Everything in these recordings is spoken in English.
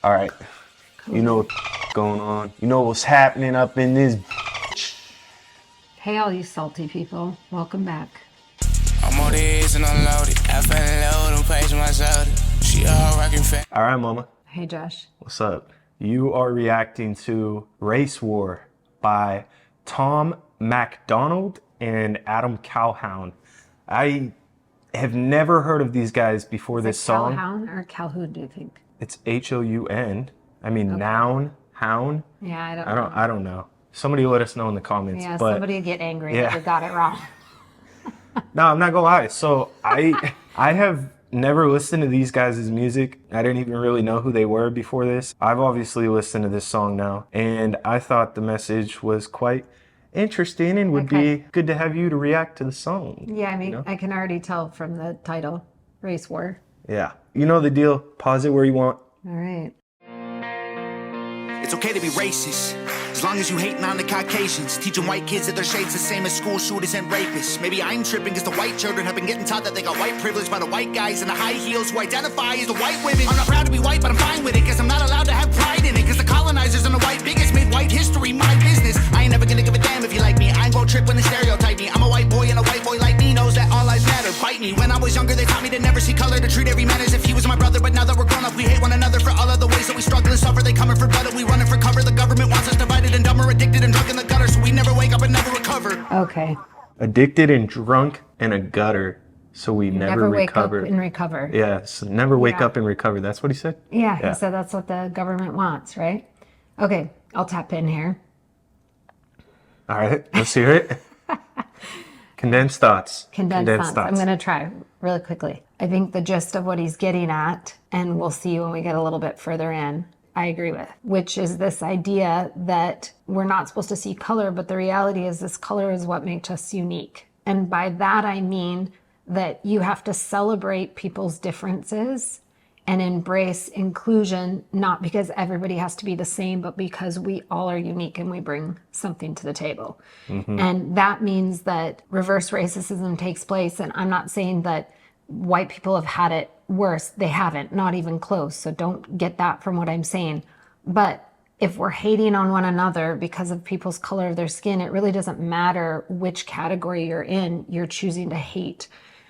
All right. You know what's going on. You know what's happening up in this. Hey, all you salty people. Welcome back. I'm on this and unloaded. I fell in love with page my soda. She a whole rockin' fan. All right, mama. Hey, Josh. What's up? You are reacting to Race War by Tom MacDonald and Adam Calhoun. I have never heard of these guys before this song. Calhoun or Calhoun, do you think? It's H-O-U-N. I mean, okay. Noun, hound. Yeah, I don't know. Somebody let us know in the comments. Yeah, but somebody get angry that we got it wrong. No, I'm not gonna lie. So I have never listened to these guys' music. I didn't even really know who they were before this. I've obviously listened to this song now, and I thought the message was quite interesting and would be good to have you to react to the song. Yeah, I mean, you know? I can already tell from the title, Race War. Yeah, you know the deal. Pause it where you want. All right. It's okay to be racist, as long as you hating on the Caucasians, teaching white kids that their shade's the same as school shooters and rapists. Maybe I'm tripping because the white children have been getting taught that they got white privilege by the white guys in the high heels who identify as the white women. I'm not proud to be white, but I'm fine with it, because I'm not allowed to have pride in it, because the colonizers and the white bigots made white history my business. I ain't never gonna give a damn if you like me. I ain't gon' trip when they stereotype me. I'm a white boy, and a white boy like me knows that all lives matter. Bite me. When I was younger, they taught me to never see color, to treat every man as if he was my brother. But now that we're grown up, we hate one another for all of the ways that we struggle and suffer. They coming for blood and we running for cover. The government wants us divided and dumber, addicted and drunk in the gutter, so we never wake up and never recover. Okay. Addicted and drunk in a gutter, so we never recover. Wake up and recover. Yeah, so never wake up and recover. That's what he said? Yeah, he said that's what the government wants, right? Okay, I'll tap in here. All right, let's hear it. Condensed thoughts. Condensed thoughts. I'm going to try really quickly. I think the gist of what he's getting at, and we'll see when we get a little bit further in, I agree with, which is this idea that we're not supposed to see color, but the reality is this color is what makes us unique. And by that, I mean that you have to celebrate people's differences and embrace inclusion, not because everybody has to be the same, but because we all are unique and we bring something to the table. Mm-hmm. And that means that reverse racism takes place. And I'm not saying that white people have had it worse. They haven't, not even close. So don't get that from what I'm saying. But if we're hating on one another because of people's color of their skin, it really doesn't matter which category you're in, you're choosing to hate.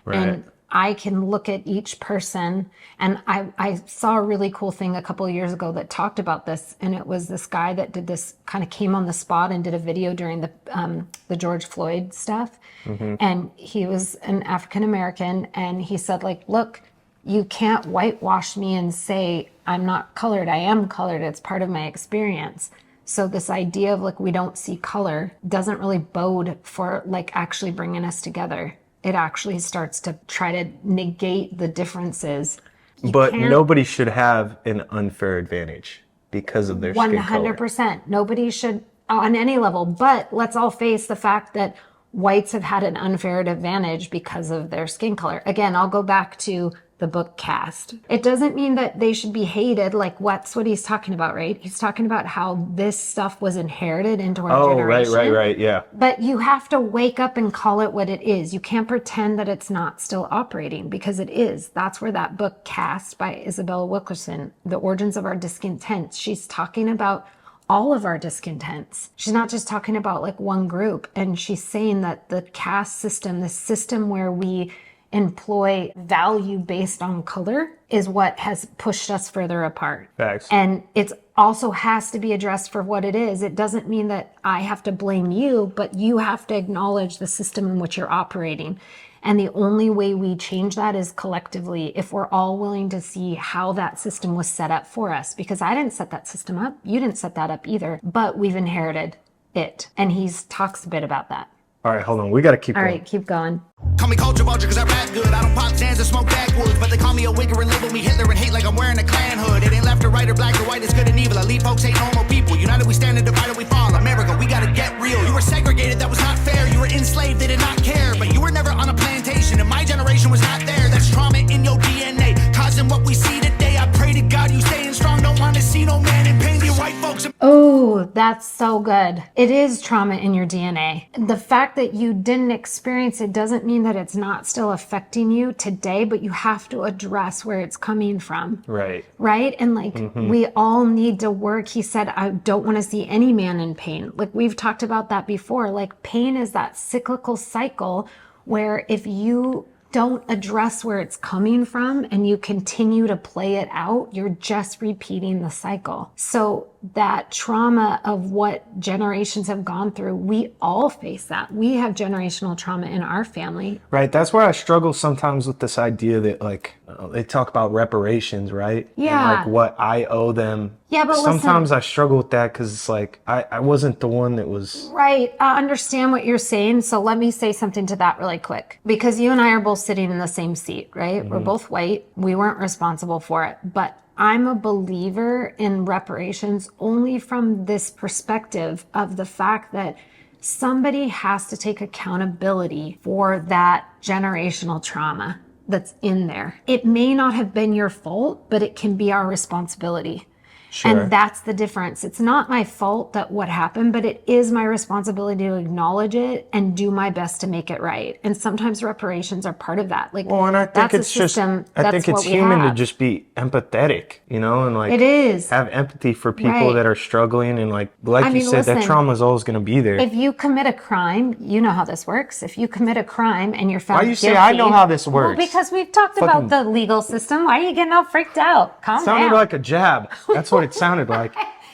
Right. And I can look at each person, and I saw a really cool thing a couple of years ago that talked about this, and it was this guy that did this, kind of came on the spot and did a video during the George Floyd stuff. Mm-hmm. And he was an African American, and he said, like, look, you can't whitewash me and say I'm not colored. I am colored. It's part of my experience. So this idea of like we don't see color doesn't really bode for like actually bringing us together. It actually starts to try to negate the differences. But nobody should have an unfair advantage because of their skin color. 100%. Nobody should on any level. But let's all face the fact that whites have had an unfair advantage because of their skin color. Again, I'll go back to the book Cast. It doesn't mean that they should be hated. Like that's what he's talking about, right? He's talking about how this stuff was inherited into our generation. Oh, right, yeah. But you have to wake up and call it what it is. You can't pretend that it's not still operating, because it is. That's where that book Cast by Isabella Wilkerson, The Origins of Our Discontents, she's talking about all of our discontents. She's not just talking about like one group. And she's saying that the caste system, the system where we employ value based on color, is what has pushed us further apart. Facts. And it also has to be addressed for what it is. It doesn't mean that I have to blame you, but you have to acknowledge the system in which you're operating. And the only way we change that is collectively, if we're all willing to see how that system was set up for us. Because I didn't set that system up. You didn't set that up either. But we've inherited it. And he talks a bit about that. All right, hold on. We got to keep going. All right, keep going. Call me culture vulture because I rap good. I don't pop Zans or smoke backwoods, but they call me a wigger and label me Hitler and hate like I'm wearing a Klan hood. It ain't left or right or black or white, it's good and evil. Elite folks hate normal people. United we stand and divided we fall. America, we gotta get real. You were segregated, that was not fair. You were enslaved, they did not care. But you were never on a plantation and my generation was not there. That's trauma in your DNA, causing what we see today. I pray to God you staying strong. Don't want to see no man in pain. You white folks. Oh, Ooh, that's so good. It is trauma in your DNA. The fact that you didn't experience it doesn't mean that it's not still affecting you today, but you have to address where it's coming from. Right. Right? And like, we all need to work. He said, I don't want to see any man in pain. Like, we've talked about that before. Like, pain is that cyclical cycle where if you don't address where it's coming from and you continue to play it out, you're just repeating the cycle. So that trauma of what generations have gone through, we all face that. We have generational trauma in our family. Right. That's where I struggle sometimes with this idea that like they talk about reparations, right? Yeah. And like what I owe them. Yeah, but sometimes listen, I struggle with that because it's like I wasn't the one that was. right. I understand what you're saying. So let me say something to that really quick. Because you and I are both sitting in the same seat, right? We're both white. We weren't responsible for it. But I'm a believer in reparations only from this perspective of the fact that somebody has to take accountability for that generational trauma that's in there. It may not have been your fault, but it can be our responsibility. Sure. And that's the difference. It's not my fault that what happened, but it is my responsibility to acknowledge it and do my best to make it right. And sometimes reparations are part of that. Like, Well, and I think that's a it's just, system, I that's think it's what we human to have. just be empathetic, you know, and like It is. have empathy for people Right. that are struggling. And like I you mean, said, that listen, trauma is always going to be there. If you commit a crime, you know how this works. If you commit a crime and you're found Why you guilty, say I know how this works? Well, because we've talked Fucking- about the legal system. Why are you getting all freaked out? Calm Sounded down. like a jab. That's what it sounded like.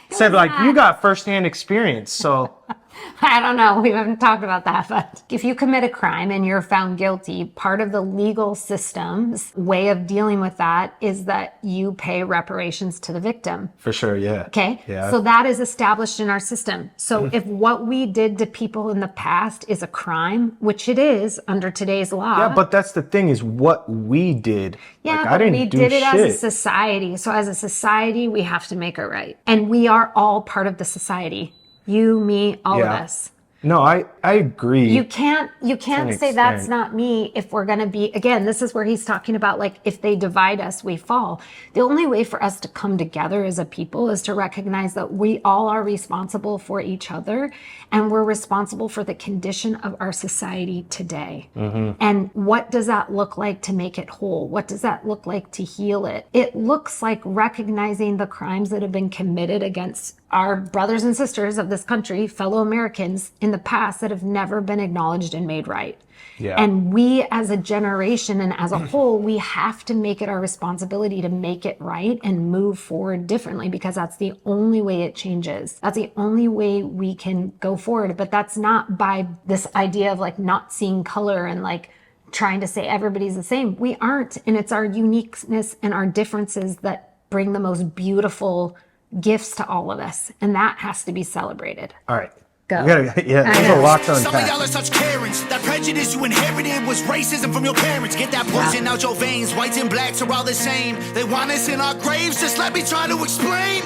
Said like you got firsthand experience, so I don't know. We haven't talked about that, but if you commit a crime and you're found guilty, part of the legal system's way of dealing with that is that you pay reparations to the victim. for sure, yeah. Okay. Yeah. So that is established in our system. So if what we did to people in the past is a crime, which it is under today's law. Yeah, but that's the thing is what we did. Yeah, like, but I didn't we do did it shit. as a society. So as a society, we have to make it right. And we are all part of the society. You, me, all of Yeah. us. No, I agree. You can't an say that's extent. not me if we're going to be, again, this is where he's talking about like, if they divide us, we fall. The only way for us to come together as a people is to recognize that we all are responsible for each other and we're responsible for the condition of our society today. And what does that look like to make it whole? What does that look like to heal it? It looks like recognizing the crimes that have been committed against our brothers and sisters of this country, fellow Americans in the past that have never been acknowledged and made right. Yeah. And we as a generation and as a whole, we have to make it our responsibility to make it right and move forward differently because that's the only way it changes. That's the only way we can go forward. But that's not by this idea of like not seeing color and like trying to say everybody's the same. We aren't. And it's our uniqueness and our differences that bring the most beautiful gifts to all of us. And that has to be celebrated. All right. Go. We gotta, yeah, I there's know. a lot to Some of y'all unpack. are such Karens. That prejudice you inherited was racism from your parents. Get that poison out your veins. Whites and blacks are all the same. They want us in our graves. Just let me try to explain.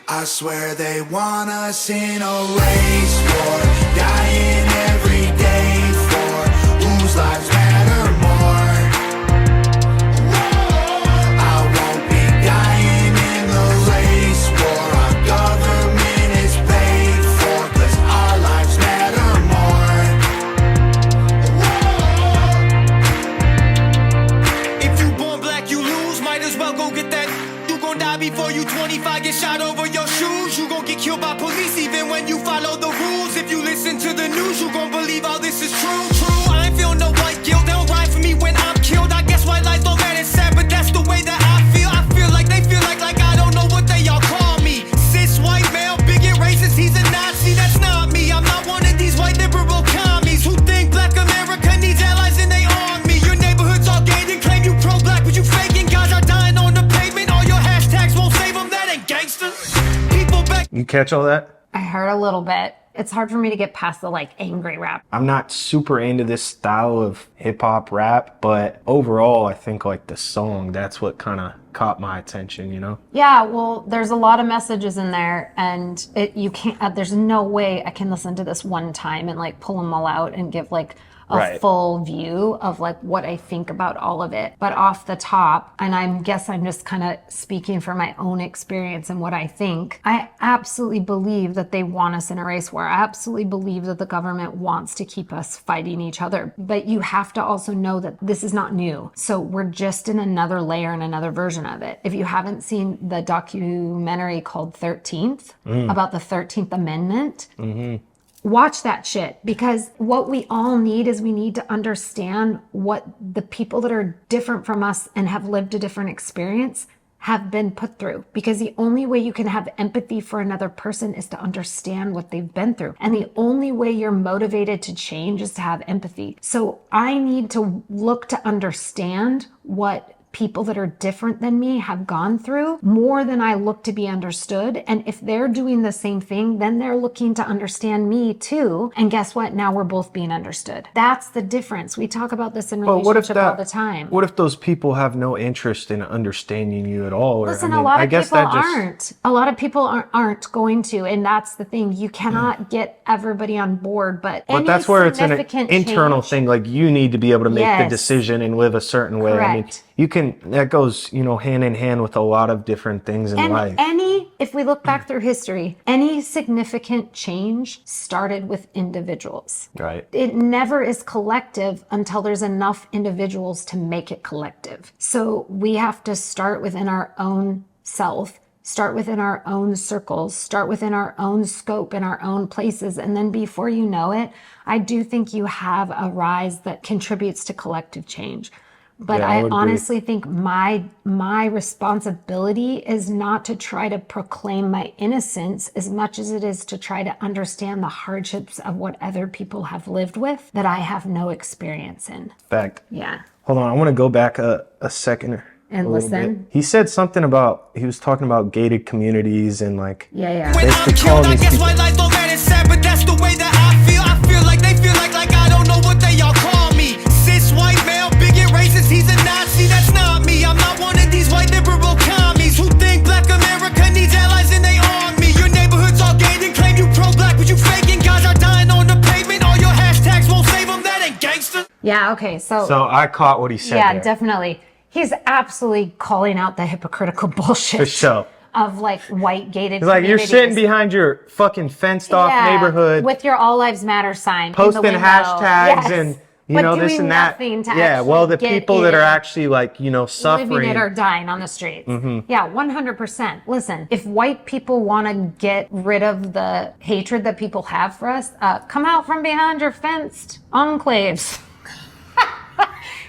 I swear they want us in a race war. Dying every day for whose lives matter more. I won't be dying in the race war. Our government is paid for 'cause our lives matter more. If you born black, you lose. Might as well go get that. You gon' die before you 25. Get shot over your shoes. You gon' get killed by police even when you follow the rules. If you listen to the news, you gon' believe all this is true. True. I ain't feel no white guilt. They don't ride for me when I'm killed. I guess white lives don't matter. Sad, but that's the way that I feel. I feel like they feel like I don't know what they all call me. Cis white male, bigot, racist. He's a Nazi. That's not me. I'm not one of these white liberal commies who think black America needs allies in they army. Your neighborhood's all gated. Claim you pro-black, but you faking. Guys are dying on the pavement. All your hashtags won't save them. That ain't gangster. People back. You catch all that? I heard a little bit. It's hard for me to get past the like angry rap. I'm not super into this style of hip hop rap, but overall, I think like the song, that's what kind of caught my attention, you know? Yeah, well, there's a lot of messages in there, and you can't. There's no way I can listen to this one time and like pull them all out and give like Right. full view of like what I think about all of it. But off the top, and I guess I'm just kind of speaking from my own experience and what I think, I absolutely believe that they want us in a race war. I absolutely believe that the government wants to keep us fighting each other. But you have to also know that this is not new. So we're just in another layer and another version of it. If you haven't seen the documentary called 13th about the 13th Amendment, watch that shit, because what we all need is we need to understand what the people that are different from us and have lived a different experience have been put through, because the only way you can have empathy for another person is to understand what they've been through. And the only way you're motivated to change is to have empathy. So I need to look to understand what people that are different than me have gone through more than I look to be understood. And if they're doing the same thing, then they're looking to understand me too. And guess what? Now we're both being understood. That's the difference. We talk about this in relationship all the time. What if those people have no interest in understanding you at all? Or, Listen, a lot of people aren't. A lot of people aren't going to, and that's the thing. You cannot get everybody on board, but that's where it's an internal thing. Like, you need to be able to make the decision and live a certain way. Correct. I mean, you can, that goes, hand in hand with a lot of different things in life. If we look back through history, any significant change started with individuals. Right. It never is collective until there's enough individuals to make it collective. So we have to start within our own self, start within our own circles, start within our own scope and our own places. And then before you know it, I do think you have a rise that contributes to collective change. But Yeah, I would honestly think my responsibility is not to try to proclaim my innocence as much as it is to try to understand the hardships of what other people have lived with that I have no experience in. Fact. Yeah. Hold on, I want to go back a second. And a little listen. bit. He said something about, he was talking about gated communities and like, Yeah. When I'm Basically killed, calling I these guess people- my life don't matter, sad, but that's the way that I feel. I feel like they feel like I don't know what they all call me. Cis white male, bigot, racist, he's a Nazi, that's not me. I'm not one of these white liberal commies who think black America needs allies and they arm me. Your neighborhood's all gated, claim you pro-black, but you faking. Guys are dying on the pavement, all your hashtags won't save them, that ain't gangster. Yeah, okay. So I caught what he said yeah, there. definitely. He's absolutely calling out the hypocritical bullshit. For sure. Of like white gated It's like, you're communities. sitting behind your fucking fenced off neighborhood, with your All Lives Matter sign, in the posting window. hashtags Yes. and, But this doing and that. nothing to Yeah, well, the actually get people that are in. actually like, suffering. Living it or dying on the streets. Yeah, 100%. Listen, if white people want to get rid of the hatred that people have for us, come out from behind your fenced enclaves.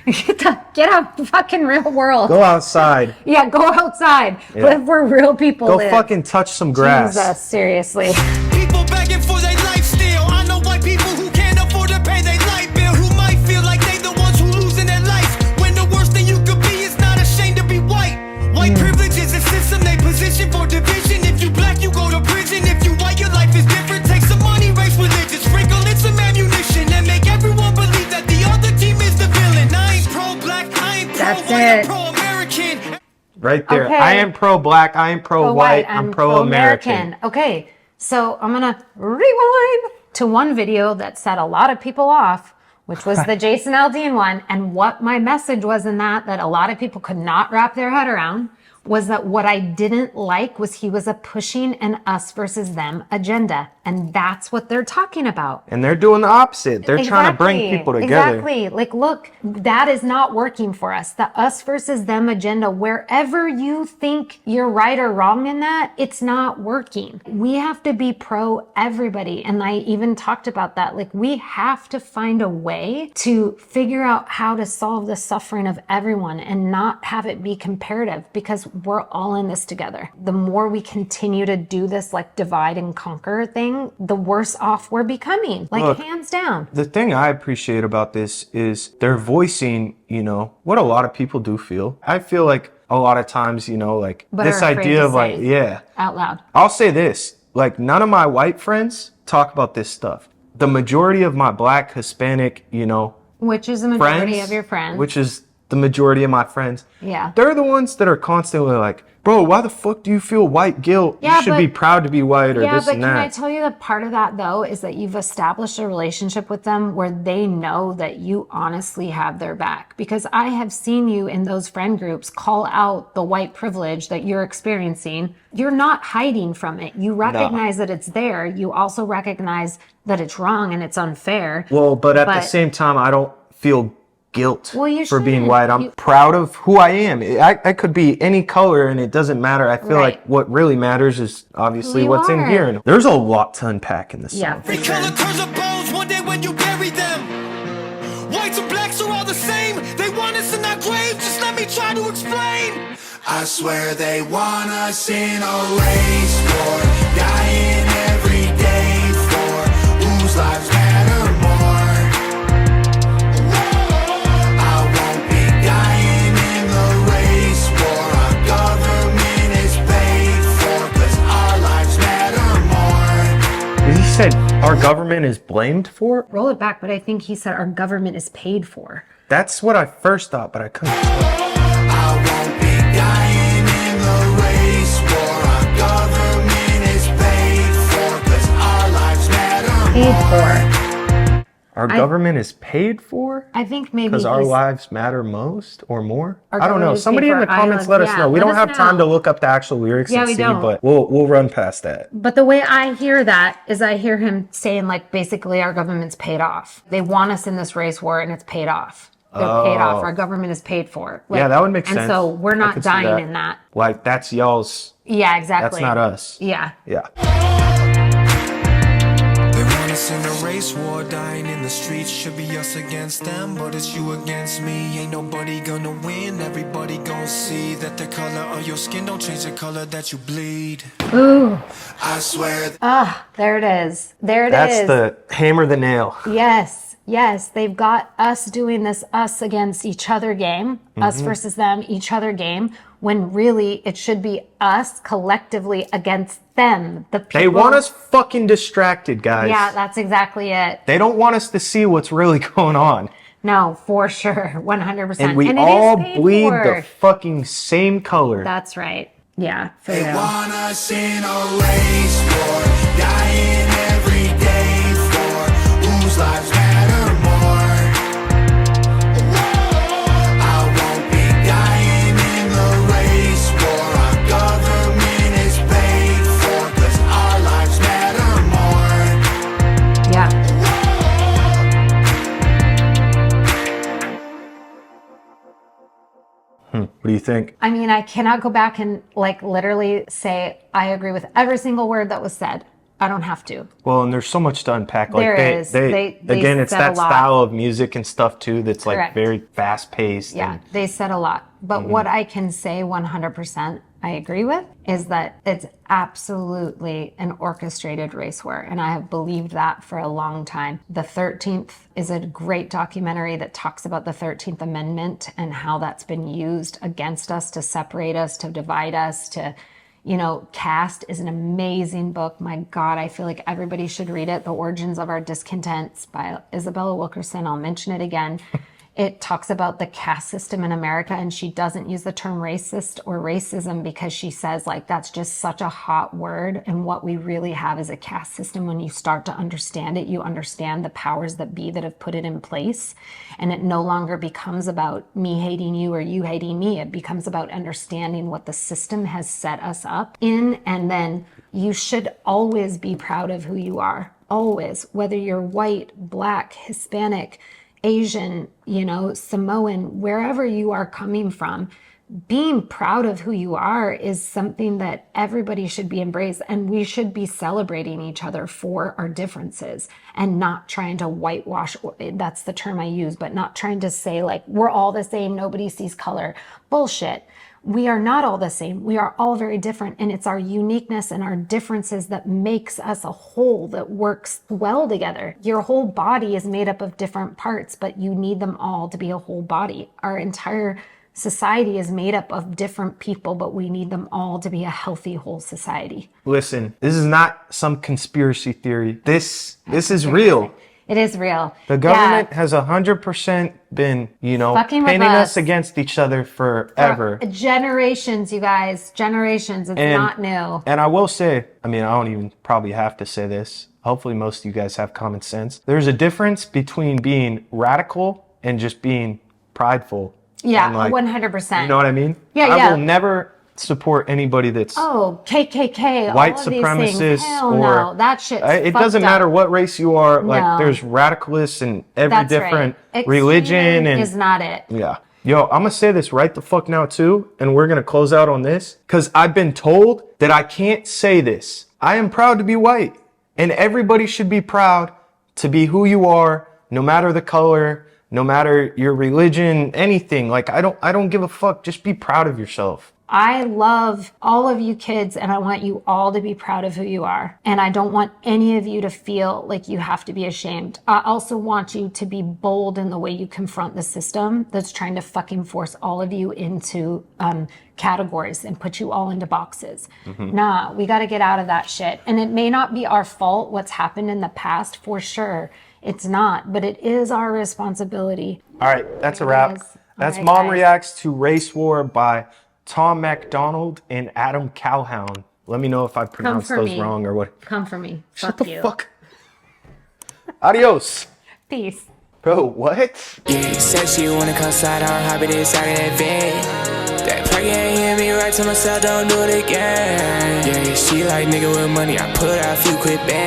Get out the fucking real world. Go outside. Yeah, go outside. Yeah. Live where real people Go live. fucking touch some grass. Jesus, seriously. People begging for their life still. I know white people who can't afford to pay their light bill, who might feel like they the ones who losing their life, when the worst thing you could be is not ashamed to be white. White privilege is a system they position for division. If you black, you go to prison. If you white, your life is different. Take some money, race religion, sprinkle in some ammunition, and make everyone believe that the other team is the villain. I ain't pro-black, I ain't That's pro-white, it. I'm pro-American. Right there. Okay. I am pro-black. I am pro-white. I'm pro-American. Okay, so I'm gonna rewind to one video that set a lot of people off, which was the Jason Aldean one. And what my message was in that a lot of people could not wrap their head around was that what I didn't like was he was pushing an us versus them agenda. And that's what they're talking about. And they're doing the opposite. They're trying to bring people together. Exactly. Like, look, that is not working for us. The us versus them agenda, wherever you think you're right or wrong in that, it's not working. We have to be pro everybody. And I even talked about that. Like, we have to find a way to figure out how to solve the suffering of everyone and not have it be comparative, because we're all in this together. The more we continue to do this like divide and conquer thing, the worse off we're becoming. Like, Look, hands down. The thing I appreciate about this is they're voicing, what a lot of people do feel. I feel like a lot of times, like But this are afraid idea to of like, say yeah. out loud. I'll say this, like none of my white friends talk about this stuff. The majority of my black, Hispanic, Which is the majority of your friends. which is the majority of my friends. Yeah. They're the ones that are constantly like, bro, why the fuck do you feel white guilt? Yeah, you should be proud to be white or this but and can I that. tell you that part of that though is that you've established a relationship with them where they know that you honestly have their back. Because I have seen you in those friend groups call out the white privilege that you're experiencing. You're not hiding from it. You recognize that it's there. You also recognize that it's wrong and it's unfair. Well, but at the same time, I don't feel guilt for being shouldn't. white. I'm proud of who I am. I could be any color and it doesn't matter. I feel like what really matters is obviously what's in here. And there's a lot to unpack in this song. Every color turns to bones one day when you bury them. Whites and blacks are all the same. They want us in our grave. Just let me try to explain. I swear they want us in a race war, dying every day for whose lives matter more. I won't be dying in the race war. Our government is paid for, 'cause our lives matter more. He said our government is blamed for it? Roll it back, but I think he said our government is paid for. That's what I first thought, but I couldn't tell. I won't be dying in the race war. Our government is paid for, 'cause our lives matter Paid more. for. Our government is paid for? I think maybe Because our he's- lives matter most or more? Our I don't know. government is Somebody paid in the for comments islands. let us Yeah, know. We let don't us have time know. to look up the actual lyrics Yeah, and we see, don't. but we'll run past that. But the way I hear that is I hear him saying like basically our government's paid off. They want us in this race war and it's paid off. They're paid off. Our government is paid for. Like, Yeah, that would make sense. And so we're I not could see dying that. in that. Like, that's y'all's. Yeah, exactly. That's not us. Yeah. Yeah. They want us in a race war, dying in the streets. Should be us against them, but it's you against me. Ain't nobody gonna win. Everybody gonna see that the color of your skin don't change the color that you bleed. Ooh. I swear. There it is. There it is. That's the hammer the nail. Yes. Yes. They've got us doing this us against each other game, us versus them, each other game, when really it should be us collectively against them. The people. They want us fucking distracted, guys. Yeah, that's exactly it. They don't want us to see what's really going on. No, for sure. 100%. And we it all is paid bleed for. the fucking same color. That's right. Yeah, for They real. want us in a race war, dying every day for whose lives matter more. I won't be dying in the race war. Our government is paid for, 'cause our lives matter more. Yeah. What do you think? I mean, I cannot go back and like literally say I agree with every single word that was said. I don't have to. Well, and there's so much to unpack. Like There is. They again, it's said that a lot. style of music and stuff too that's like Correct. very fast paced. Yeah, they said a lot. But what I can say 100% I agree with is that it's absolutely an orchestrated race war. And I have believed that for a long time. The 13th is a great documentary that talks about the 13th Amendment and how that's been used against us to separate us, to divide us, to, you know, Caste is an amazing book. My God, I feel like everybody should read it. The Origins of Our Discontents by Isabella Wilkerson. I'll mention it again. It talks about the caste system in America, and she doesn't use the term racist or racism because she says like that's just such a hot word, and what we really have is a caste system. When you start to understand it, you understand the powers that be that have put it in place, and it no longer becomes about me hating you or you hating me. It becomes about understanding what the system has set us up in, and then you should always be proud of who you are, always, whether you're white, black, Hispanic, Asian, you know, Samoan, wherever you are coming from, being proud of who you are is something that everybody should be embraced, and we should be celebrating each other for our differences and not trying to whitewash. That's the term I use, but not trying to say like we're all the same, nobody sees color. Bullshit. We are not all the same. We are all very different, and it's our uniqueness and our differences that makes us a whole that works well together. Your whole body is made up of different parts, but you need them all to be a whole body. Our entire society is made up of different people, but we need them all to be a healthy whole society. Listen, this is not some conspiracy theory. This is real. It is real. The government has 100% been, Fucking with painting us us. against each other forever. For generations, you guys. Generations. It's not new. And I will say, I don't even probably have to say this. Hopefully most of you guys have common sense. There's a difference between being radical and just being prideful. Yeah, and 100%. You know what I mean? Yeah, I yeah. will never support anybody that's KKK, white all of these supremacists things. Hell or no, that shit's it fucked doesn't up. matter what race you are. No. Like there's radicalists in every That's different right. religion Extreme and is not it. yeah. Yo, I'm gonna say this right the fuck now too, and we're gonna close out on this because I've been told that I can't say this. I am proud to be white, and everybody should be proud to be who you are, no matter the color, no matter your religion, anything. Like I don't give a fuck. Just be proud of yourself. I love all of you kids, and I want you all to be proud of who you are. And I don't want any of you to feel like you have to be ashamed. I also want you to be bold in the way you confront the system that's trying to fucking force all of you into categories and put you all into boxes. Nah, we got to get out of that shit. And it may not be our fault what's happened in the past, for sure. It's not, but it is our responsibility. All right, that's a wrap. That's right, Mom guys. Reacts to Race War by Tom MacDonald and Adam Calhoun. Let me know if I pronounced for those me. wrong or what. Come for me. Shut Fuck the you. fuck. Adios. Peace. Bro, what? Yeah, said she wanna come slide on, hop it inside of that van. That perk ain't hear me right to myself, don't do it again. Yeah, she like nigga with money, I put out a few quick bands.